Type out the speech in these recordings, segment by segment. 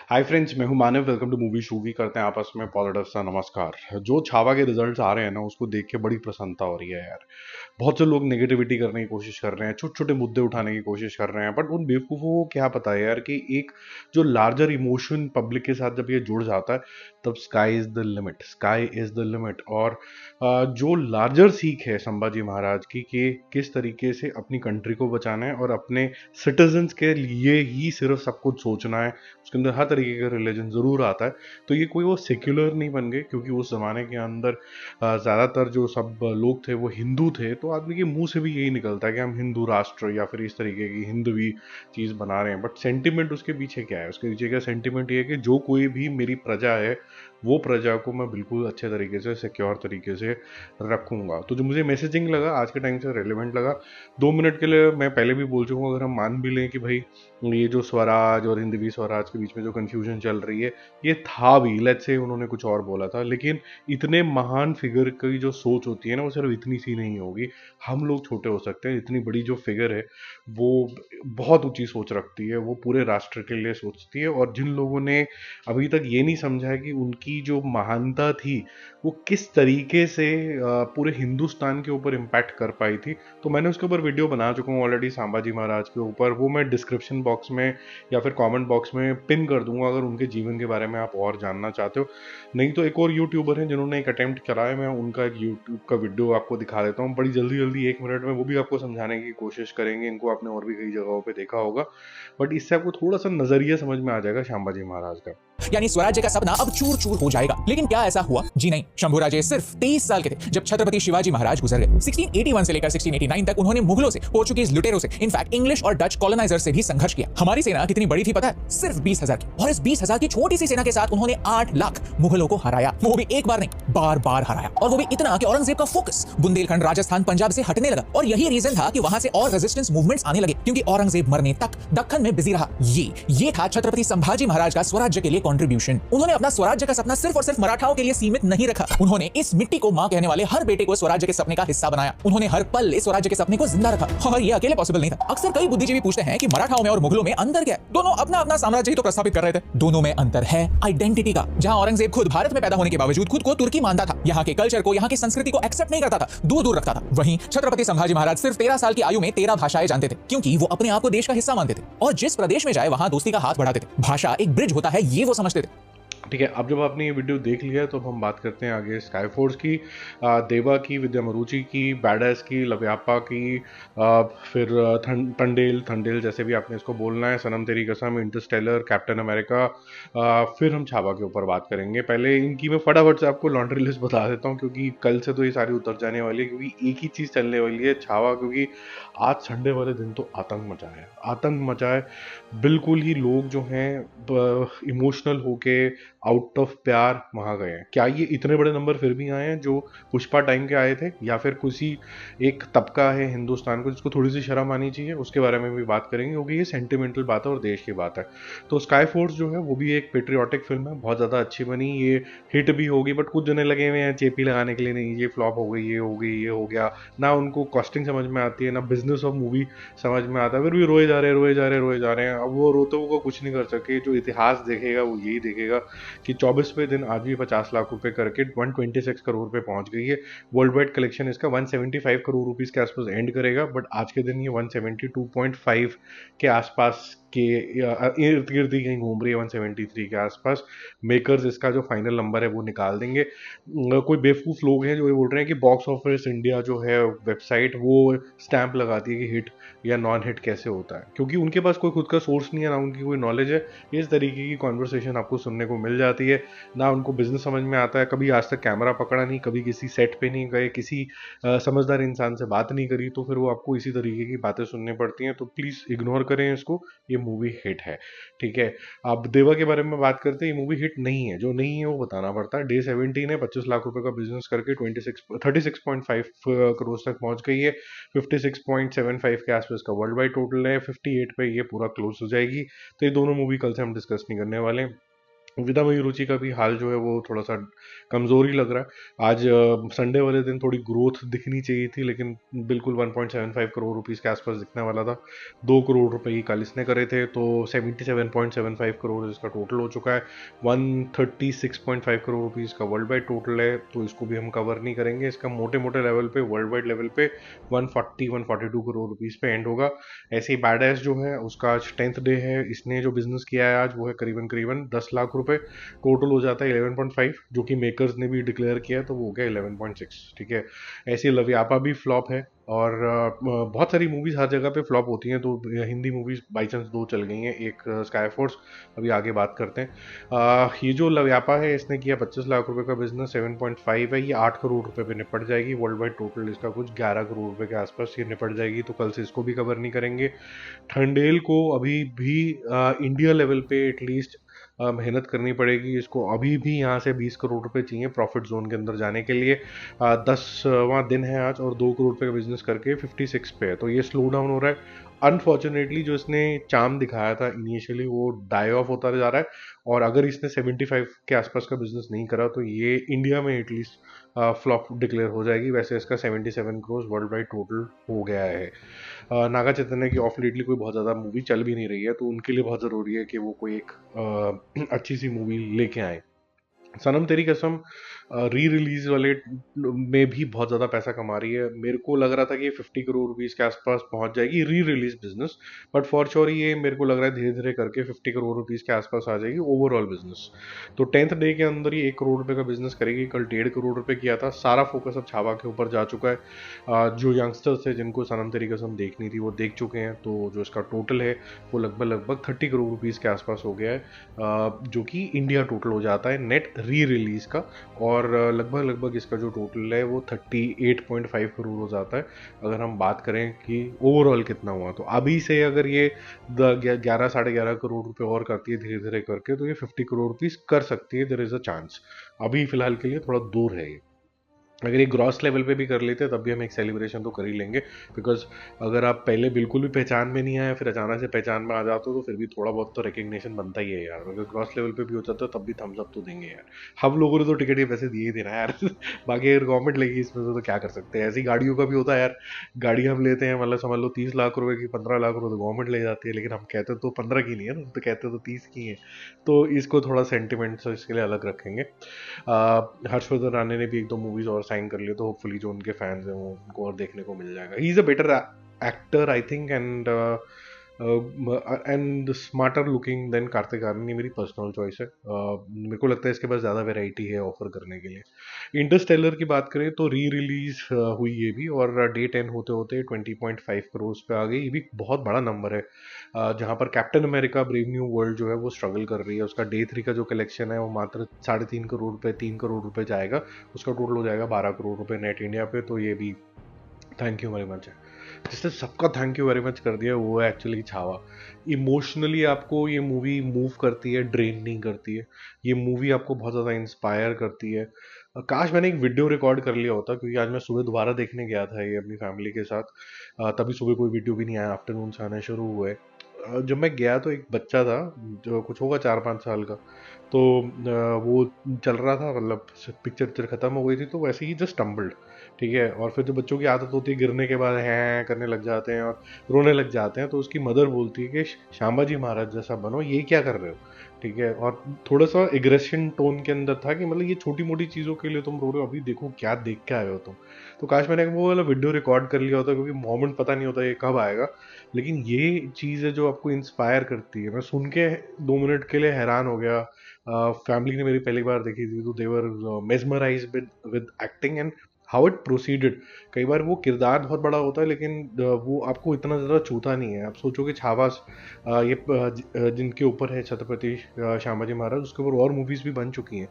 हाय friends, मैं हूं Manav. Welcome to movie शूवी। करते हैं आपस में पॉलिटिक्स का नमस्कार। जो छावा के रिजल्ट्स आ रहे हैं ना, उसको देख के बड़ी प्रसन्नता हो रही है यार। बहुत से लोग नेगेटिविटी करने की कोशिश कर रहे हैं, छोटे छोटे मुद्दे उठाने की कोशिश कर रहे हैं, बट उन बेवकूफ़ों को क्या पता है यार कि एक जो लार्जर इमोशन पब्लिक के साथ जब ये जुड़ जाता है, तब sky is the limit, sky is the limit. और जो लार्जर सीख है संभाजी महाराज की कि किस तरीके से अपनी कंट्री को बचाना है और अपने सिटीजन्स के लिए ही सिर्फ सब कुछ सोचना है, उसके अंदर हर तरीके का रिलीजन ज़रूर आता है। तो ये कोई वो सेक्युलर नहीं बन गए, क्योंकि उस ज़माने के अंदर ज़्यादातर जो सब लोग थे वो हिंदू थे, तो आदमी के मुंह से भी यही निकलता है कि हम हिंदू राष्ट्र या फिर इस तरीके की हिंदवी चीज़ बना रहे हैं। बट सेंटिमेंट उसके पीछे क्या है? उसके पीछे का सेंटिमेंट ये है कि जो कोई भी मेरी प्रजा है, वो प्रजा को मैं बिल्कुल अच्छे तरीके से, सिक्योर तरीके से रखूंगा। तो जो मुझे मैसेजिंग लगा, आज के टाइम से रेलिवेंट लगा। 2 मिनट के लिए मैं पहले भी बोल चुका हूँ, अगर हम मान भी लें कि भाई ये जो स्वराज और हिंदवी स्वराज के बीच में जो कंफ्यूजन चल रही है, ये था भी, लेट्स से उन्होंने कुछ और बोला था, लेकिन इतने महान फिगर की जो सोच होती है ना, वो सिर्फ इतनी सी नहीं होगी। हम लोग छोटे हो सकते हैं, इतनी बड़ी जो फिगर है वो बहुत ऊंची सोच रखती है, वो पूरे राष्ट्र के लिए सोचती है। और जिन लोगों ने अभी तक ये नहीं समझा है कि उनकी जो महानता थी वो किस तरीके से पूरे हिंदुस्तान के ऊपर इम्पैक्ट कर पाई थी, तो मैंने उसके ऊपर वीडियो बना चुका हूँ ऑलरेडी, संभाजी महाराज के ऊपर। वो मैं डिस्क्रिप्शन बॉक्स में या फिर कमेंट बॉक्स में पिन कर दूंगा, अगर उनके जीवन के बारे में आप और जानना चाहते हो। नहीं तो एक और यूट्यूबर हैं जिन्होंने एक अटेम्प्ट करा है, मैं उनका एक यूट्यूब का वीडियो आपको दिखा देता हूँ बड़ी जल्दी जल्दी, 1 मिनट में। वो भी आपको समझाने की कोशिश करेंगे, इनको आपने और भी कई जगहों पर देखा होगा, बट इससे आपको थोड़ा सा नजरिया समझ में आ जाएगा संभाजी महाराज का। यानी स्वराज्य का सपना अब चूर चूर हो जाएगा। लेकिन क्या ऐसा हुआ? जी नहीं। शंभूराजे सिर्फ 23 साल के थे जब छत्रपति शिवाजी महाराज गुजर गए। 1681 से लेकर 1689 तक उन्होंने मुगलों से, पोर्चुगीज लुटेरों से, इनफैक्ट इंग्लिश और डच कॉलोनाइजर से भी संघर्ष किया। हमारी सेना कितनी बड़ी थी पता है? सिर्फ 20,000 की। और इस 20,000 की छोटी सी सेना के साथ उन्होंने 8 लाख मुगलों को हराया। वो भी एक बार नहीं, बार बार हराया। और वो भी इतना कि औरंगजेब का फोकस बुंदेलखंड, राजस्थान, पंजाब से हटने लगा। और यही रीजन था कि वहां से और रेजिस्टेंस मूवमेंट्स आने लगे, क्योंकि औरंगजेब मरने तक दक्कन में बिजी रहा। ये था छत्रपति संभाजी महाराज का स्वराज्य के लिए कॉन्ट्रीब्यूशन। उन्होंने अपना स्वराज्य का सपना सिर्फ और सिर्फ मराठाओं के लिए सीमित नहीं रखा। उन्होंने इस मिट्टी को मां कहने वाले हर बेटे को स्वराज्य के सपने का हिस्सा बनाया। उन्होंने हर पल इस स्वराज्य के सपने को जिंदा रखा। और ये अकेले पॉसिबल नहीं था। अक्सर कई बुद्धिजीवी पूछते हैं कि मराठाओं में और मुगलों में अंतर क्या है? दोनों अपना अपना साम्राज्य ही तो प्रस्थापित कर रहे थे। दोनों में अंतर है आइडेंटिटी का। जहां औरंगजेब खुद भारत में पैदा होने के बावजूद खुद को तुर्की मानता था, यहाँ के कल्चर को, यहाँ की संस्कृति को एक्सेप्ट नहीं करता था, दूर दूर रखता था। वहीं छत्रपति संभाजी महाराज सिर्फ 13 साल की आयु में 13 भाषाएं जानते थे, क्योंकि वो अपने आप को देश का हिस्सा मानते थे और जिस प्रदेश में जाए वहां दोस्ती का हाथ बढ़ाते थे। भाषा एक ब्रिज होता है, ये वो समझते थे। ठीक है, अब जब आपने ये वीडियो देख लिया है तो अब हम बात करते हैं आगे स्काई फोर्स की, देवा की, विद्या मरुचि की, बैडस की, लव्यापा की, फिर थंडेल थंडेल जैसे भी आपने इसको बोलना है, सनम तेरी कसम, इंटरस्टेलर, कैप्टन अमेरिका। फिर हम छावा के ऊपर बात करेंगे। पहले इनकी मैं फटाफट से आपको लॉन्ड्री लिस्ट बता देता हूँ, क्योंकि कल से तो ये सारी उतर जाने वाली है, क्योंकि एक ही चीज़ चलने वाली है, छावा। क्योंकि आज संडे वाले दिन तो आतंक मचा है, आतंक मचा है। बिल्कुल ही लोग जो हैं इमोशनल होके, आउट ऑफ प्यार वहाँ गए हैं। क्या ये इतने बड़े नंबर फिर भी आए हैं जो पुष्पा टाइम के आए थे, या फिर किसी एक तबका है हिंदुस्तान को जिसको थोड़ी सी शर्म आनी चाहिए? उसके बारे में भी बात करेंगे, क्योंकि ये सेंटिमेंटल बात है और देश की बात है। तो स्काई फोर्स जो है वो भी एक पेट्रियाटिक फिल्म है, बहुत ज़्यादा अच्छी बनी। ये हिट भी होगी, बट कुछ जने लगे हुए हैं चेपी लगाने के लिए, नहीं ये फ्लॉप हो गई, ये हो गई, ये हो गया। ना उनको कॉस्टिंग समझ में आती है, ना बिजनेस ऑफ मूवी समझ में आता है, फिर भी रोए जा रहे हैं, रोए जा रहे हैं, रोए जा रहे हैं। अब वो रोते हुए को कुछ नहीं कर सके। जो इतिहास देखेगा वो यही देखेगा कि 24वें दिन आज भी 50 लाख रुपए करके 126 करोड़ पे पहुंच गई है। वर्ल्ड वाइड कलेक्शन इसका 175 करोड़ रुपीस के आसपास एंड करेगा, बट आज के दिन ये 172.5 के आसपास के इर्द गिर्द ही कहीं घूम रही है, 173 के आसपास। मेकर्स इसका जो फाइनल नंबर है वो निकाल देंगे। कोई बेवकूफ लोग हैं जो ये बोल रहे हैं कि बॉक्स ऑफिस इंडिया जो है वेबसाइट, वो स्टैंप लगाती है कि हिट या नॉन हिट कैसे होता है, क्योंकि उनके पास कोई खुद का सोर्स नहीं है, ना उनकी कोई नॉलेज है। इस तरीके की कॉन्वर्सेशन आपको सुनने को मिल जाती है। ना उनको बिजनेस समझ में आता है, कभी आज तक कैमरा पकड़ा नहीं, कभी किसी सेट पे नहीं गए, किसी समझदार इंसान से बात नहीं करी, तो फिर वो आपको इसी तरीके की बातें सुननी पड़ती हैं। तो प्लीज़ इग्नोर करें इसको, ये मूवी हिट है। ठीक है, अब देवा के बारे में बात करते हैं। ये मूवी हिट नहीं है, जो नहीं है वो बताना पड़ता है। डे 17 है, 25 लाख रुपए का बिजनेस करके 36.5 करोड़ तक पहुंच गई है। 56.75 के आसपास का वर्ल्ड वाइड टोटल है, 58 पे ये पूरा क्लोज हो जाएगी। तो ये दोनों मूवी कल से हम डिस्कस नहीं करने वाले हैं। विदा मयूरुचि का भी हाल जो है वो थोड़ा सा कमज़ोर ही लग रहा है। आज संडे वाले दिन थोड़ी ग्रोथ दिखनी चाहिए थी, लेकिन बिल्कुल 1.75 करोड़ रुपीस के आसपास दिखने वाला था। 2 करोड़ रुपए ही कल इसने करे थे, तो 77.75 करोड़ इसका टोटल हो चुका है। 136.5 करोड़ रुपीस का वर्ल्ड वाइड टोटल है, तो इसको भी हम कवर नहीं करेंगे। इसका मोटे मोटे लेवल पे, वर्ल्ड वाइड लेवल पे 142 करोड़ रुपीस पे एंड होगा। ऐसे ही बैड एस जो है उसका आज 10th डे है। इसने जो बिजनेस किया है आज वो है करीबन करीबन 10 लाख रुपए। टोटल हो जाता है 11.5, जो कि मेकर्स ने भी डिक्लेयर किया है, तो वो हो गया 11.6। ठीक है। ऐसे लवियापा भी फ्लॉप है, और बहुत सारी मूवीज हर जगह पे फ्लॉप होती हैं, तो हिंदी मूवीज बाई चांस 2 चल गई हैं, एक स्काई फोर्स, अभी आगे बात करते हैं। ये जो लव्यापा है इसने किया 25 लाख रुपए का बिजनेस, 7.5 है, ये 8 करोड़ रुपए पे निपट जाएगी। वर्ल्ड वाइड टोटल इसका कुछ 11 करोड़ रुपए के आसपास ये निपट जाएगी, तो कल से इसको भी कवर नहीं करेंगे। ठंडेल को अभी भी इंडिया लेवल पे एटलीस्ट मेहनत करनी पड़ेगी। इसको अभी भी यहाँ से 20 करोड़ रुपए चाहिए प्रॉफिट जोन के अंदर जाने के लिए। 10वां दिन है आज, और 2 करोड़ रुपए का बिजनेस करके 56 पे है, तो ये स्लो डाउन हो रहा है। अनफॉर्चुनेटली जो इसने चार्म दिखाया था इनिशियली वो डाई ऑफ होता जा रहा है, और अगर इसने 75 के आसपास का बिजनेस नहीं करा तो ये इंडिया में एटलीस्ट फ्लॉप डिक्लेयर हो जाएगी। वैसे इसका 77 करोड़ वर्ल्ड वाइड टोटल हो गया है। नागा चैतन्य की ऑफ लेटली कोई बहुत ज़्यादा मूवी चल भी नहीं रही है, तो उनके लिए बहुत ज़रूरी है कि वो कोई एक अच्छी सी मूवी लेके आए। सनम तेरी कसम री रिलीज वाले में भी बहुत ज़्यादा पैसा कमा रही है। मेरे को लग रहा था कि ये 50 करोड़ रुपीस के आसपास पहुंच जाएगी re release business, but for sure ये मेरे को लग रहा है धीरे धीरे करके 50 करोड़ रुपीस के आसपास आ जाएगी ओवरऑल बिजनेस। तो 10th डे के अंदर ये 1 करोड़ रुपए का बिजनेस करेगी। कल 1.5 करोड़ रुपए किया था। सारा फोकस अब छावा के ऊपर जा चुका है। जो यंगस्टर्स है जिनको सनम तेरी कसम देखनी थी वो देख चुके हैं, तो जो इसका टोटल है वो लगभग 30 करोड़ रुपीस के आसपास हो गया है, जो कि इंडिया टोटल हो जाता है नेट री रिलीज का। और लगभग इसका जो टोटल है वो 38.5 करोड़ हो जाता है। अगर हम बात करें कि ओवरऑल कितना हुआ, तो अभी से अगर ये 11 11.5 करोड़ रुपए और करती है धीरे धीरे करके, तो ये 50 करोड़ रुपीस कर सकती है। There is a chance. अभी फिलहाल के लिए थोड़ा दूर है ये। अगर ये ग्रॉस लेवल पे भी कर लेते तब भी हम एक सेलिब्रेशन तो कर ही लेंगे, बिकॉज अगर आप पहले बिल्कुल भी पहचान में नहीं आए फिर अचानक से पहचान में आ जाते हो तो फिर भी थोड़ा बहुत तो रिकग्निशन बनता ही है यार। अगर ग्रॉस लेवल पे भी हो जाता है तब भी थम्स अप तो देंगे यार। हम लोगों ने तो टिकट के पैसे दिए ही देना यार। बाकी अगर गवर्नमेंट लेगी इसमें तो क्या कर सकते हैं। ऐसी गाड़ियों का भी होता है यार। गाड़ी हम लेते हैं, मतलब समझ लो 30 लाख रुपए की 15 लाख रुपए तो गवर्नमेंट ले जाती है, लेकिन हम कहते तो 15 की नहीं है ना, तो कहते तो 30 की है। तो इसको थोड़ा सेंटिमेंट इसके लिए अलग रखेंगे। हर्षवर्धन राणे ने भी 1-2 मूवीज और साइन कर लिए, तो होपफुली जो उनके फैंस हैं वो उनको और देखने को मिल जाएगा। He is a better actor I think, and smarter looking than Kartik Aaryan. ये मेरी पर्सनल चॉइस है। मेरे को लगता है इसके पास ज़्यादा वेराइटी है ऑफर करने के लिए। इंटरस्टेलर की बात करें तो री रिलीज हुई ये भी, और डे 10 होते होते 20.5 करोड़ पे आ गई। ये भी बहुत बड़ा नंबर है। जहाँ पर captain America brave new world जो है वो स्ट्रगल कर रही है। उसका डे 3 का जो कलेक्शन है वो मात्र 3.5 करोड़ रुपए 3 करोड़ रुपए जाएगा। उसका टोटल हो जाएगा 12 करोड़ रुपए नेट इंडिया पे। तो ये भी थैंक यू वेरी मच है। जिसने सबका थैंक यू वेरी मच कर दिया वो है एक्चुअली छावा। इमोशनली आपको ये मूवी मूव करती है, ड्रेन नहीं करती है। ये मूवी आपको बहुत ज़्यादा इंस्पायर करती है। काश मैंने एक वीडियो रिकॉर्ड कर लिया होता, क्योंकि आज मैं सुबह दोबारा देखने गया था ये अपनी फैमिली के साथ। तभी सुबह कोई वीडियो भी नहीं आया, आफ्टरनून से आने शुरू हुए। जब मैं गया तो एक बच्चा था जो कुछ होगा 4-5 साल का, तो वो चल रहा था, मतलब पिक्चर खत्म हो गई थी तो वैसे ही जस्ट टम्बल्ड। ठीक है। और फिर जो बच्चों की आदत होती है गिरने के बाद हैं करने लग जाते हैं और रोने लग जाते हैं, तो उसकी मदर बोलती है कि श्यामा जी महाराज जैसा बनो, ये क्या कर रहे हो। ठीक है। और थोड़ा सा एग्रेशन टोन के अंदर था कि मतलब ये छोटी मोटी चीज़ों के लिए तुम रो रहे हो, अभी देखो क्या देख के आए हो तुम। तो काश मैंने वो वाला वीडियो रिकॉर्ड कर लिया होता, क्योंकि मोमेंट पता नहीं होता ये कब आएगा। लेकिन ये चीज़ है जो आपको इंस्पायर करती है। मैं सुन के 2 मिनट के लिए हैरान हो गया। फैमिली ने मेरी पहली बार देखी थी, तो they were mesmerise with acting and how it proceeded. कई बार वो किरदार बहुत बड़ा होता है, लेकिन वो आपको इतना ज़्यादा छूता नहीं है। आप सोचो कि छावास जिनके ऊपर है छत्रपति श्यामाजी महाराज, उसके ऊपर और मूवीज़ भी बन चुकी हैं।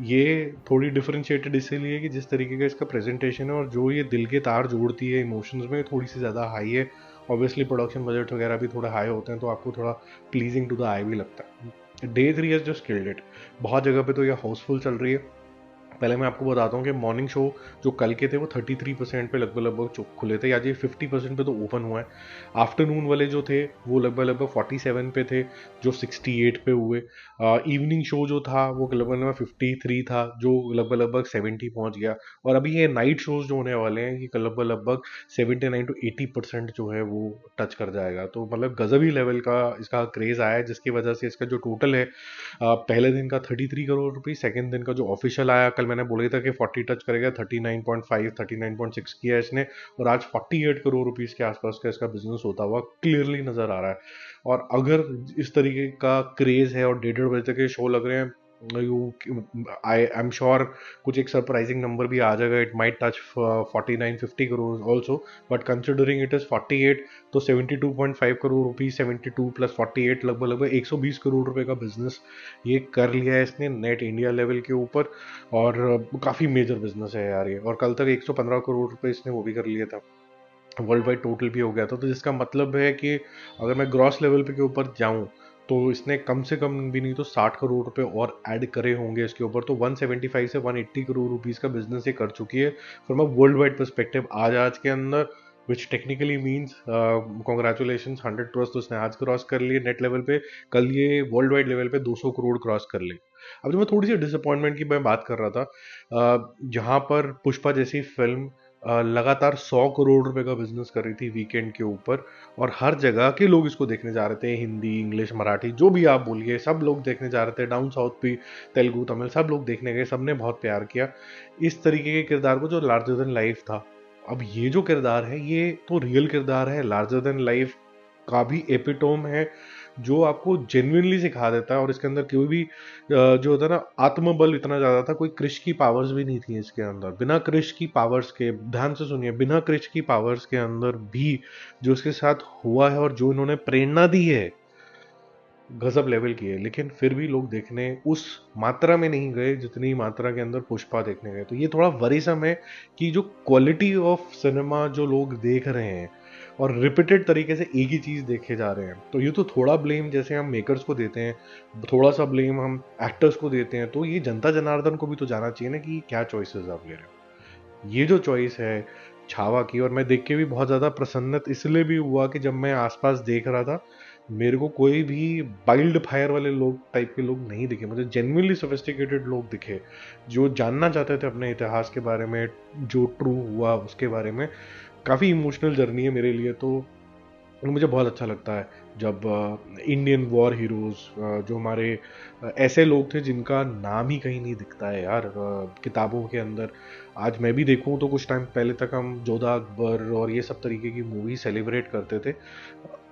ये थोड़ी डिफरेंशिएटेड इसीलिए कि जिस तरीके का इसका प्रेजेंटेशन है और जो ये दिल के तार जोड़ती है इमोशंस में, थोड़ी सी ज़्यादा हाई है। ऑब्वियसली प्रोडक्शन बजट वगैरह भी थोड़ा हाई होते हैं, तो आपको थोड़ा प्लीजिंग टू द आई भी लगता है। Day 3 has just killed it. बहुत जगह पे तो ये हाउसफुल चल रही है। पहले मैं आपको बताता हूँ कि मॉर्निंग शो जो कल के थे वो 33% पे लगभग लगभग खुले थे, आज ये 50% पे तो ओपन हुआ है। आफ्टरनून वाले जो थे वो लगभग लगभग 47 पे थे, जो 68 पे हुए। इवनिंग शो जो था वो लगभग लगभग 53 था, जो लगभग लगभग 70 पहुंच गया। और अभी ये नाइट शोज जो होने वाले हैं, ये लगभग लगभग 79 टू 80% जो है वो टच कर जाएगा। तो मतलब गजब ही लेवल का इसका क्रेज आया है, जिसकी वजह से इसका जो टोटल है पहले दिन का 33 करोड़ रुपये, सेकेंड दिन का जो ऑफिशियल आया, कल मैंने बोला था कि 40 टच करेगा, 39.5 39.6 किया इसने, और आज 48 करोड़ रुपीस के आसपास का इसका बिजनेस होता हुआ क्लियरली नजर आ रहा है। और अगर इस तरीके का क्रेज है और 1:30 बजे तक के शो लग रहे हैं, यू आई एम श्योर कुछ एक सरप्राइजिंग नंबर भी आ जाएगा। It might touch 49-50 crore also, but considering it is 48, तो 72.5 करोड़ रुपीज, 72 प्लस 48 लगभग लगभग 120 करोड़ रुपए का बिजनेस ये कर लिया है इसने नेट इंडिया लेवल के ऊपर। और काफ़ी मेजर बिजनेस है यार ये। और कल तक 115 करोड़ रुपए इसने वो भी कर लिया था, वर्ल्ड वाइड टोटल भी हो गया था। तो जिसका मतलब है कि अगर मैं ग्रॉस लेवल पे के ऊपर जाऊं तो इसने कम से कम भी नहीं तो 60 करोड़ रुपए और ऐड करे होंगे इसके ऊपर। तो 175 से 180 करोड़ रुपीस का बिजनेस ये कर चुकी है from a world wide perspective आज के अंदर, विच टेक्निकली मीन्स कॉन्ग्रेचुलेशन, 100 क्रॉस तो उसने आज क्रॉस कर लिए नेट लेवल पे, कल ये वर्ल्ड वाइड लेवल पे 200 करोड़ क्रॉस कर ले। अब जो मैं थोड़ी सी डिसअपॉइंटमेंट की मैं बात कर रहा था, जहां पर पुष्पा जैसी फिल्म लगातार 100 करोड़ रुपए का बिजनेस कर रही थी वीकेंड के ऊपर, और हर जगह के लोग इसको देखने जा रहे थे, हिंदी इंग्लिश मराठी जो भी आप बोलिए सब लोग देखने जा रहे थे, डाउन साउथ भी, तेलुगु तमिल सब लोग देखने गए, सबने बहुत प्यार किया इस तरीके के किरदार को जो लार्जर देन लाइफ था। अब ये जो किरदार है ये तो रियल किरदार है, लार्जर देन लाइफ का भी एपिटोम है, जो आपको जेन्युइनली सिखा देता है। और इसके अंदर कोई भी जो होता है ना, आत्मबल इतना ज्यादा था, कोई क्रिश की पावर्स भी नहीं थी इसके अंदर। बिना क्रिश की पावर्स के, ध्यान से सुनिए, बिना क्रिश की पावर्स के अंदर भी जो उसके साथ हुआ है और जो इन्होंने प्रेरणा दी है, गजब लेवल की है। लेकिन फिर भी लोग देखने उस मात्रा में नहीं गए जितनी मात्रा के अंदर पुष्पा देखने गए। तो ये थोड़ा वरीसम है कि जो क्वालिटी ऑफ सिनेमा जो लोग देख रहे हैं और रिपीटेड तरीके से एक ही चीज देखे जा रहे हैं, तो ये तो थोड़ा ब्लेम जैसे हम मेकर्स को देते हैं, थोड़ा सा ब्लेम हम एक्टर्स को देते हैं, तो ये जनता जनार्दन को भी तो जाना चाहिए ना कि क्या चॉइसेस आप ले रहे हो। ये जो चॉइस है छावा की, और मैं देख के भी बहुत ज्यादा प्रसन्नत इसलिए भी हुआ कि जब मैं आसपास देख रहा था, मेरे को कोई भी वाइल्ड फायर वाले लोग टाइप के लोग नहीं दिखे, मुझे जेन्युइनली सोफिस्टिकेटेड लोग दिखे जो जानना चाहते थे अपने इतिहास के बारे में, जो ट्रू हुआ उसके बारे में। काफ़ी इमोशनल जर्नी है मेरे लिए। तो मुझे बहुत अच्छा लगता है जब इंडियन वॉर हीरोज, जो हमारे ऐसे लोग थे जिनका नाम ही कहीं नहीं दिखता है यार किताबों के अंदर। आज मैं भी देखूं तो कुछ टाइम पहले तक हम जोधा अकबर और ये सब तरीके की मूवी सेलिब्रेट करते थे,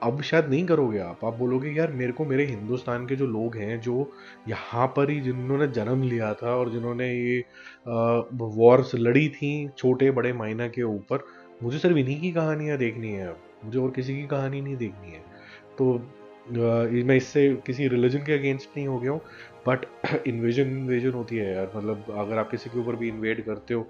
अब शायद नहीं करोगे आप बोलोगे यार मेरे को मेरे हिंदुस्तान के जो लोग हैं जो यहाँ पर ही जिन्होंने जन्म लिया था और जिन्होंने ये वॉर्स लड़ी थी छोटे बड़े मायना के ऊपर, मुझे सिर्फ इन्हीं की कहानियाँ देखनी है, अब मुझे और किसी की कहानी नहीं देखनी है। तो मैं इससे किसी रिलीजन के अगेंस्ट नहीं हो गया हूँ, बट इन्वेजन होती है यार। मतलब अगर आप किसी के ऊपर भी इन्वेड करते हो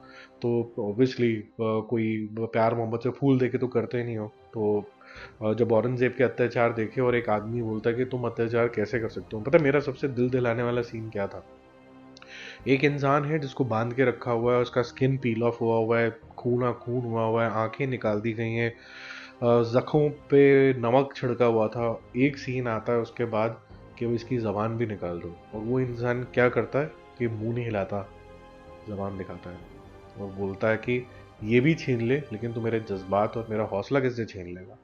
तो ऑब्वियसली कोई प्यार मोहब्बत से फूल देके तो करते नहीं हो। तो जब औरंगजेब के अत्याचार देखे और एक आदमी बोलता है कि तुम अत्याचार कैसे कर सकते हो, पता है मेरा सबसे दिल दिलाने वाला सीन क्या था? एक इंसान है जिसको बांध के रखा हुआ है, उसका स्किन पील ऑफ हुआ हुआ है, खूना खून हुआ है, आंखें निकाल दी गई हैं, जख्मों पे नमक छिड़का हुआ था। एक सीन आता है उसके बाद कि वो इसकी ज़बान भी निकाल दो, और वो इंसान क्या करता है कि मुंह नहीं हिलाता, ज़बान दिखाता है और बोलता है कि ये भी छीन ले लेकिन तू मेरे जज्बात और मेरा हौसला किससे छीन लेगा।